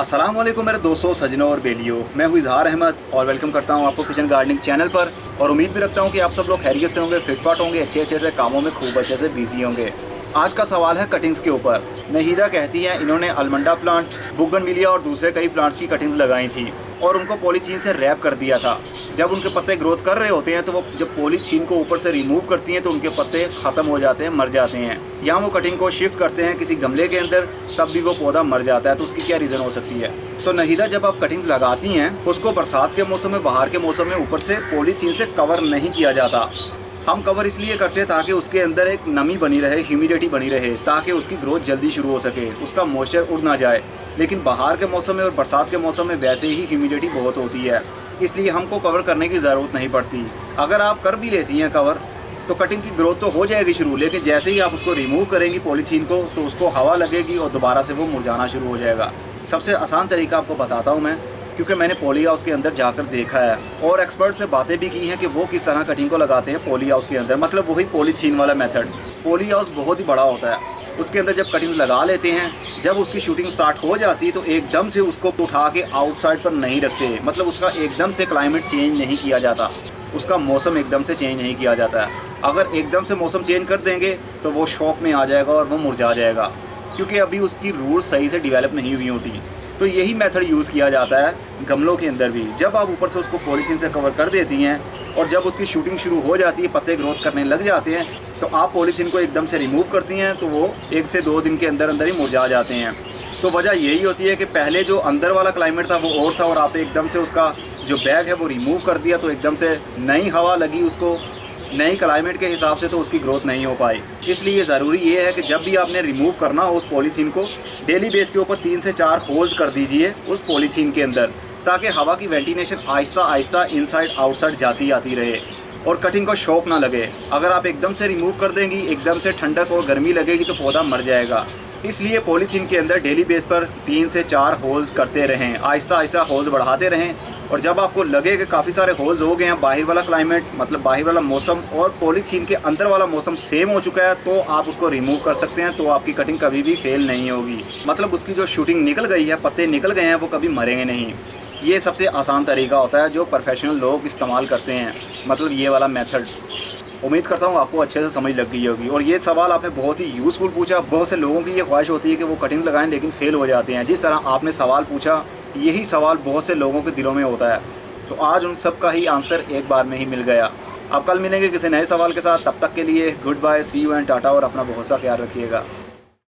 अस्सलाम वालेकुम मेरे दोस्तों, सजनों और बेलियों। मैं हूँ इजहार अहमद और वेलकम करता हूँ आपको किचन गार्डनिंग चैनल पर। और उम्मीद भी रखता हूँ कि आप सब लोग खैरियत से होंगे, फिटफाट होंगे, अच्छे से कामों में खूब अच्छे से बिजी होंगे। आज का सवाल है कटिंग्स के ऊपर। नहीदा कहती है इन्होंने अलमंडा प्लांट, बुगनविलिया और दूसरे कई प्लांट्स की कटिंग्स लगाई थी और उनको पॉलीथीन से रैप कर दिया था। जब उनके पत्ते ग्रोथ कर रहे होते हैं तो वो जब पॉलीथीन को ऊपर से रिमूव करती हैं तो उनके पत्ते ख़त्म हो जाते हैं, मर जाते हैं। या वो कटिंग को शिफ्ट करते हैं किसी गमले के अंदर, तब भी वो पौधा मर जाता है। तो उसकी क्या रीज़न हो सकती है? तो नहीदा जब आप कटिंग्स लगाती हैं उसको बरसात के मौसम में, बाहर के मौसम में ऊपर से पॉलीथीन से कवर नहीं किया जाता। हम कवर इसलिए करते हैं ताकि उसके अंदर एक नमी बनी रहे, ह्यूमिडिटी बनी रहे, ताकि उसकी ग्रोथ जल्दी शुरू हो सके, उसका मॉइस्चर उड़ ना जाए। लेकिन बाहर के मौसम में और बरसात के मौसम में वैसे ही ह्यूमिडिटी बहुत होती है, इसलिए हमको कवर करने की ज़रूरत नहीं पड़ती। अगर आप कर भी लेती हैं कवर तो कटिंग की ग्रोथ तो हो जाएगी शुरू, लेकिन जैसे ही आप उसको रिमूव करेंगी पॉलीथीन को तो उसको हवा लगेगी और दोबारा से वो मुरझाना शुरू हो जाएगा। सबसे आसान तरीका आपको बताता हूँ मैं, क्योंकि मैंने पॉली हाउस के अंदर जाकर देखा है और एक्सपर्ट से बातें भी की हैं कि वो किस तरह कटिंग को लगाते हैं पॉली हाउस के अंदर, मतलब वही पॉलीथीन वाला मेथड। पॉली हाउस बहुत ही बड़ा होता है, उसके अंदर जब कटिंग लगा लेते हैं, जब उसकी शूटिंग स्टार्ट हो जाती है तो एकदम से उसको उठा के आउटसाइड पर नहीं रखते, मतलब उसका एकदम से क्लाइमेट चेंज नहीं किया जाता, उसका मौसम एकदम से चेंज नहीं किया जाता है। अगर एकदम से मौसम चेंज कर देंगे तो वो शॉक में आ जाएगा और वो मुरझा जाएगा, क्योंकि अभी उसकी रूट्स सही से डेवलप नहीं हुई होती। तो यही मेथड यूज़ किया जाता है गमलों के अंदर भी। जब आप ऊपर से उसको पॉलीथीन से कवर कर देती हैं और जब उसकी शूटिंग शुरू हो जाती है, पत्ते ग्रोथ करने लग जाते हैं, तो आप पॉलीथीन को एकदम से रिमूव करती हैं तो वो 1 से 2 दिन के अंदर अंदर ही मुरझा जाते हैं। तो वजह यही होती है कि पहले जो अंदर वाला क्लाइमेट था वो और था और आपने एकदम से उसका जो बैग है वो रिमूव कर दिया, तो एकदम से नई हवा लगी उसको, नई क्लाइमेट के हिसाब से, तो उसकी ग्रोथ नहीं हो पाई। इसलिए ज़रूरी ये है कि जब भी आपने रिमूव करना हो उस पॉलीथीन को, डेली बेस के ऊपर 3 से 4 होल्स कर दीजिए उस पॉलीथीन के अंदर, ताकि हवा की ventilation Aahista Aahista inside outside जाती आती रहे और कटिंग को शॉक ना लगे। अगर आप एकदम से रिमूव कर देंगी, एकदम से ठंडक और गर्मी लगेगी तो पौधा मर जाएगा। इसलिए पॉलीथीन के अंदर डेली बेस पर 3 से 4 होल्स करते रहें, आहिस्ता आहिस्ता होल्स बढ़ाते रहें। और जब आपको लगे कि काफ़ी सारे होल्स हो गए हैं, बाहर वाला क्लाइमेट मतलब बाहर वाला मौसम और पॉलीथीन के अंदर वाला मौसम सेम हो चुका है, तो आप उसको रिमूव कर सकते हैं। तो आपकी कटिंग कभी भी फेल नहीं होगी, मतलब उसकी जो शूटिंग निकल गई है, पत्ते निकल गए हैं, वो कभी मरेंगे नहीं। ये सबसे आसान तरीका होता है जो प्रोफेशनल लोग इस्तेमाल करते हैं, मतलब ये वाला मेथड। उम्मीद करता हूँ आपको अच्छे से समझ लग गई होगी। और ये सवाल आपने बहुत ही यूज़फुल पूछा। बहुत से लोगों की ये ख्वाहिश होती है कि वो कटिंग लगाएं लेकिन फ़ेल हो जाते हैं। जिस तरह आपने सवाल पूछा, यही सवाल बहुत से लोगों के दिलों में होता है, तो आज उन सब का ही आंसर एक बार में ही मिल गया। अब कल मिलेंगे किसी नए सवाल के साथ, तब तक के लिए goodbye, see you and tata, और अपना बहुत सा ख्याल रखिएगा।